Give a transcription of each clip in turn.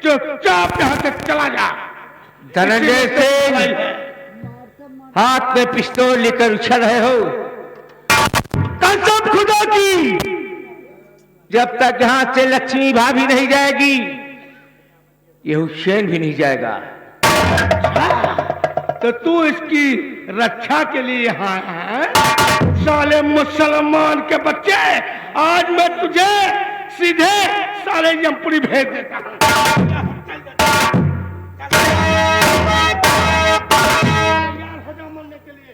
चुपचाप यहाँ से चला जा। धनंजय सिंह, हाथ में पिस्तौल लेकर उछल रहे हो। कसम खुदा की, जब तक यहाँ से लक्ष्मी भाभी नहीं जाएगी, ये हुसैन भी नहीं जाएगा। तो तू इसकी रक्षा के लिए यहाँ आया है? साले मुसलमान के बच्चे, आज मैं तुझे सीधे साले यमपुरी भेज देता हूँ। तैयार हो जा मरने के लिए।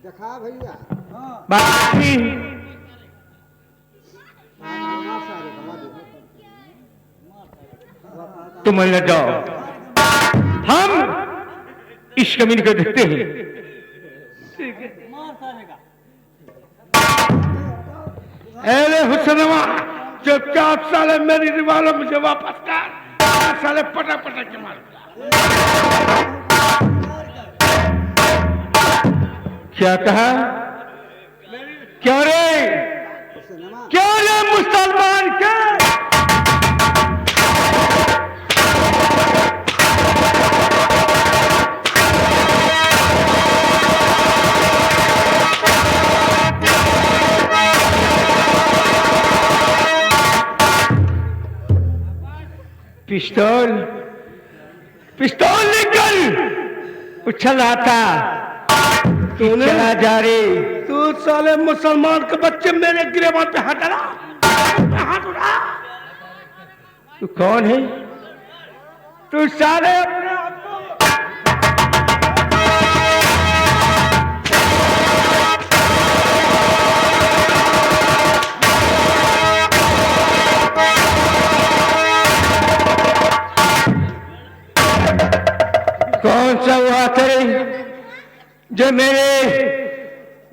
देखा भैया बाकी तुम अंदर जाओ, हम इस कमीने को देखते हैं। अरे हुसैनवा, चुपचाप साले मेरी रिवाल्वर मुझे वापस कर, साले पटक पटक के मार। क्या कहा? क्यों रे, क्यों रे मुसलमान के? पिस्तौल, पिस्तौल निकल। उछल रहा था, तूने चला जा रे। तू साले मुसलमान के बच्चे मेरे गिरेबान पे हाथ डाला, हाथ उठा। तू कौन है? तू साले अपने आप को कौन सा हुआ तेरे जो मेरे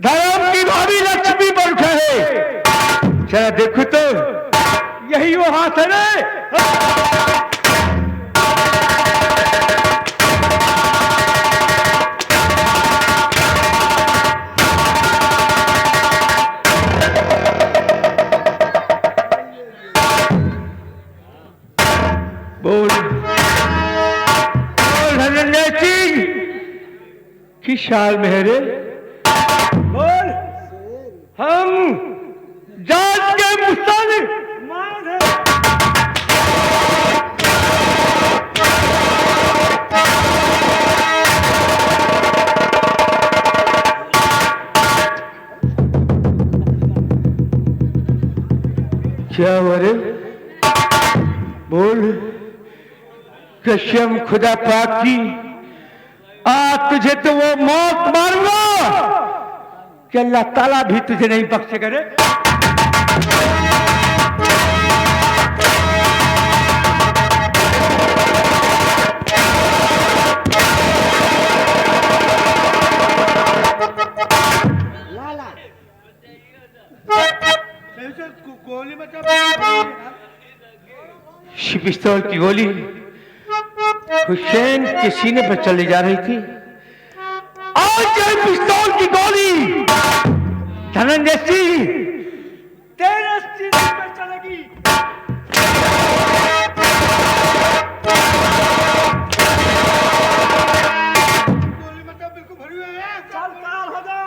धर्म की भाभी लक्ष्मी पर उठा है? चला देखो तो, यही वो हाथ है रे। बोल बोल धनंजय सिंह, किस साल में है रे? बोल, हम जात के मुस्तालिक मान है। क्या हुआ रे? बोल, कसम खुदा पाक की, आज तुझे तो वो मौत मारूंगा कि अल्लाह ताला भी तुझे नहीं बख्शेगा रे। गोली में पिस्तौल की गोली हुसैन के सीने पर चली जा रही थी। आज ये पिस्तौल की गोली धनंजय सिंह तेरे सीने पे चलेगी। गोली में बिल्कुल भरी हुई है। चल काल हो जा।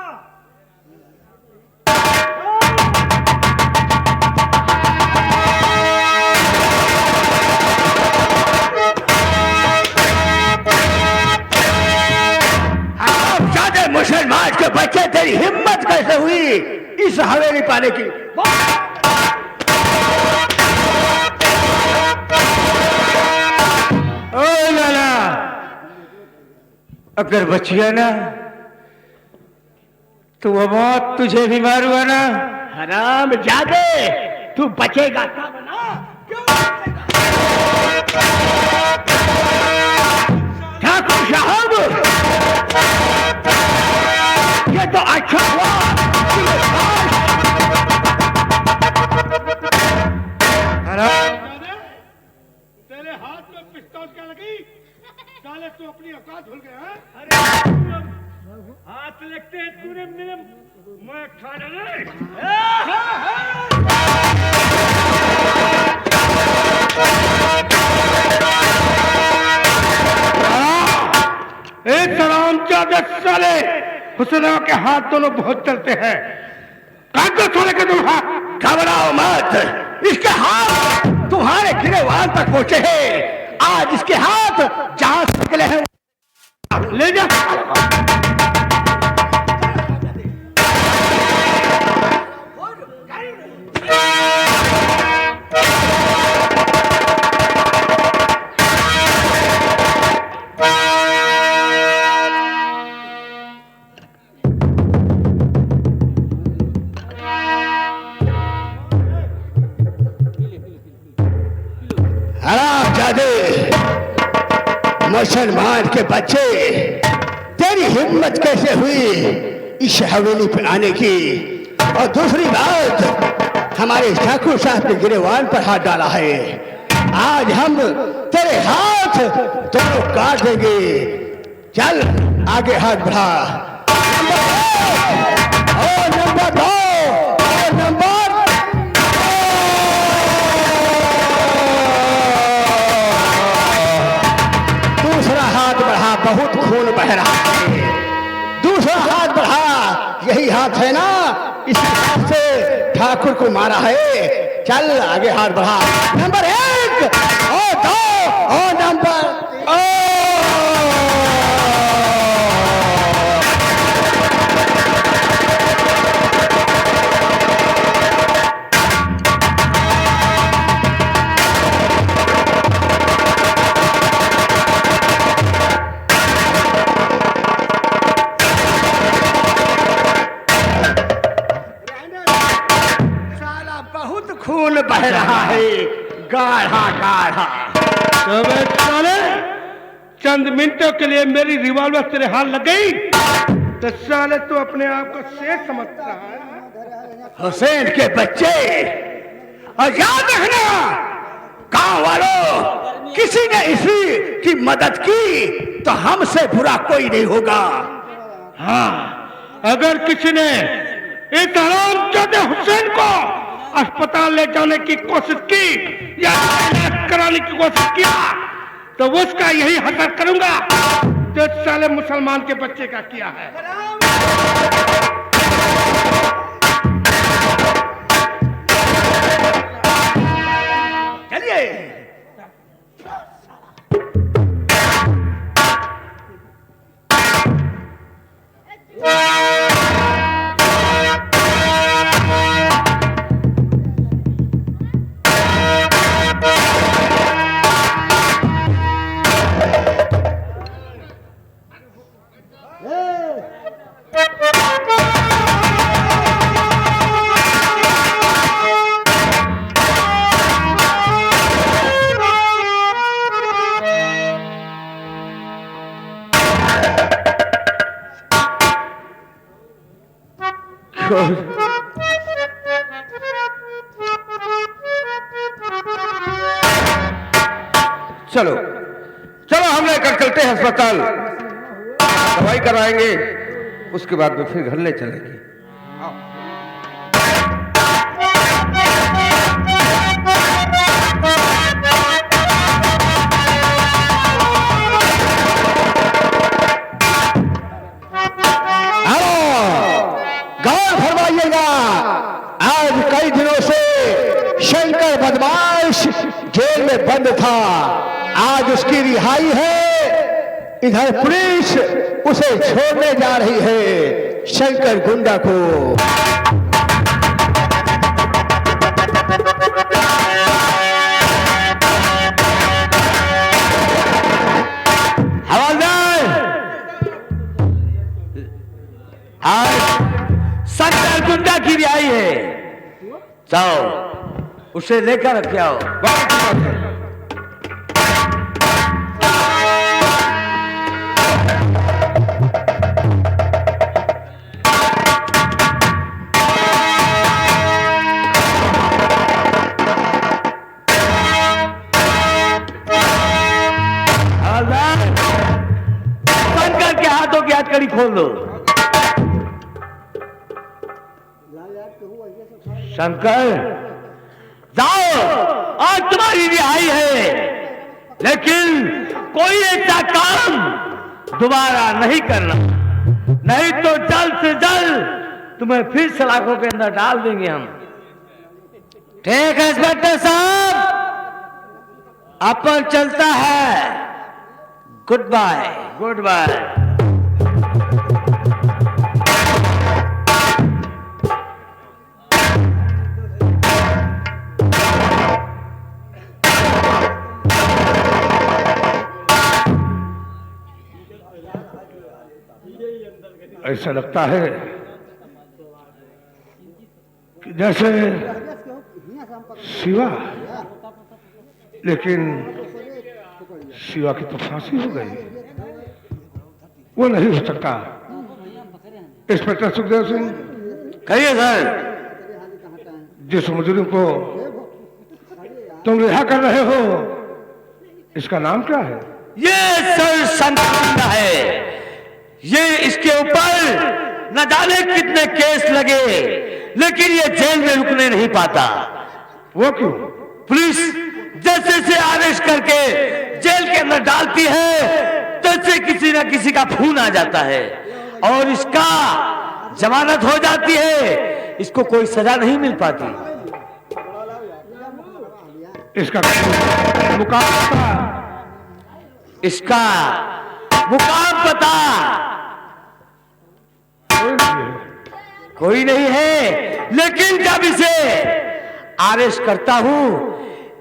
मुसलमान के बच्चे, तेरी हिम्मत कैसे हुई इस हवेली पाने की? ओ लाला, अगर बचिया ना तो वो मौत तुझे भी मारूंगा ना। हराम जादे, तू बचेगा तब ना। क्यों ठाकुर साहब, ये तो अच्छा हुआ। तेरे हाथ में पिस्तौल क्या लगी? साले तू अपनी औकात भूल गया है? हाथ लगते हैं तूने मेरे मैं खा डाले। एक हरामजादे साले हुसैन के हाथ दोनों बहुत चलते हैं। कागज छोड़े के तुम हाथ। घबराओ मत, इसके हाथ तुम्हारे गिरेवान तक पहुंचे हैं। आज इसके हाथ जहां से निकले हैं ले जा। हरामजादे मुसलमान के बच्चे, तेरी हिम्मत कैसे हुई इस हवेली पे आने की? और दूसरी बात, हमारे ठाकुर साहब ने गिरेवान पर हाथ डाला है। आज हम तेरे हाथ दोनों काट देंगे। चल आगे हाथ बढ़ा। नंबर 2 और नंबर बहुत खून बह रहा है। दूसरा हाथ बढ़ा, यही हाथ है ना, इस हाथ से ठाकुर को मारा है। चल आगे हाथ बढ़ा। नंबर 1 और 2 और नंबर खून बह रहा है, गाढ़ा गाढ़ा। साले चंद मिनटों के लिए मेरी रिवॉल्वर तेरे हाथ लग गई तो साले तू अपने आप को शेर समझ रहा है। हुसैन के बच्चे, और याद रखना गांव वालों, किसी ने इसी की मदद की तो हमसे बुरा कोई नहीं होगा। हाँ, अगर किसी ने इस हरामजादे हुसैन को अस्पताल ले जाने की कोशिश की या इलाज कराने की कोशिश किया तो उसका यही हसर करूंगा जो साले मुसलमान के बच्चे का किया है। चलिए। चलो चलो, हम लेकर चलते हैं अस्पताल, दवाई कराएंगे, उसके बाद में फिर घर ले चलेंगे। गौर फरमाइएगा, आज कई दिनों से शंकर बदमाश जेल में बंद था, आज उसकी रिहाई है। इधर पुलिस उसे छोड़ने जा रही है, शंकर गुंडा को। हवलदार, आज शंकर गुंडा की रिहाई है, जाओ उसे लेकर रखे आओ। शंकर के हाथों की हथकड़ी खोल दो। शंकर, जाओ, आज तुम्हारी रिहाई है, लेकिन कोई ऐसा काम दोबारा नहीं करना, नहीं तो जल्द से जल्द तुम्हें फिर सलाखों के अंदर डाल देंगे हम। ठीक है इंस्पेक्टर साहब, अपन चलता है। Good bye. Good bye. ऐसा लगता है कि जैसे शिवा, लेकिन शिवा की तो फांसी हो गई। वो नहीं हो सकता। इंस्पेक्टर सुखदेव सिंह, कहिए सर। जिस मुजरिम को तुम रिहा कर रहे हो, इसका नाम क्या है? ये सर शंकर है। ये इसके ऊपर न जाने कितने केस लगे, लेकिन ये जेल में रुकने नहीं पाता। वो क्यों? पुलिस जैसे से अरेस्ट करके जेल के अंदर डालती है, तैसे किसी न किसी का खून आ जाता है और इसका जमानत हो जाती है। इसको कोई सजा नहीं मिल पाती। इसका मुकाम पता? इसका मुकाम पता कोई नहीं है, लेकिन जब इसे अरेस्ट करता हूं,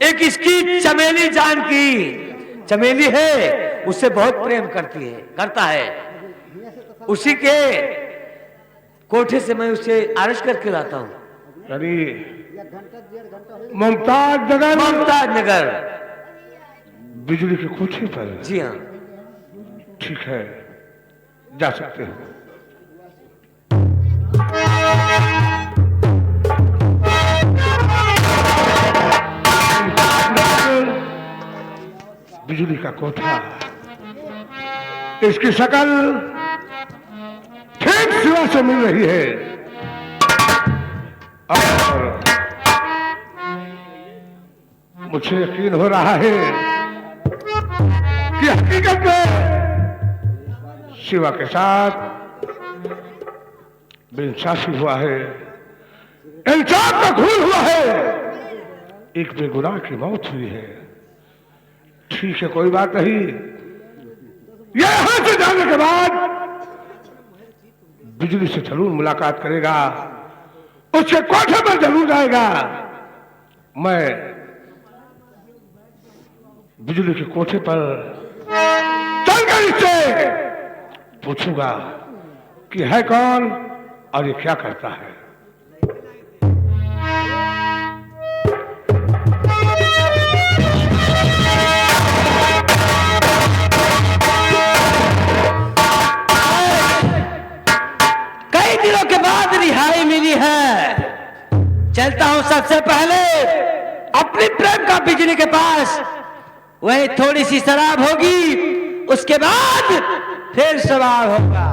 एक इसकी चमेली जान की चमेली है, उससे बहुत प्रेम करता है। उसी के कोठे से मैं उसे अरेस्ट करके लाता हूं। यानी मुमताज नगर बिजली के कोठे पर? जी हाँ। ठीक है, जा सकते हो। बिजली का कोठा, इसकी शक्ल ठीक शिवा से मिल रही है और मुझे यकीन हो रहा है कि हकीकत में शिवा के साथ बेइंसाफी हुआ है, इंसाफ का खून हुआ है, एक बेगुनाह की मौत हुई है। ठीक है, कोई बात नहीं। यहां से जाने के बाद बिजली से जरूर मुलाकात करेगा, उसके कोठे पर जरूर जाएगा। मैं बिजली के कोठे पर चलकर इससे पूछूंगा कि है कौन और ये क्या करता है। कई दिनों के बाद रिहाई मिली है। चलता हूं सबसे पहले अपनी प्रेम का बिजली के पास। वही थोड़ी सी शराब होगी, उसके बाद फिर सवाल होगा।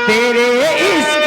तेरे इश्क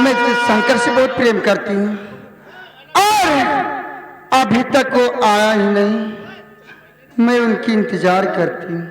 मैं तो शंकर से बहुत प्रेम करती हूँ और अभी तक वो आया ही नहीं। मैं उनकी इंतजार करती हूँ।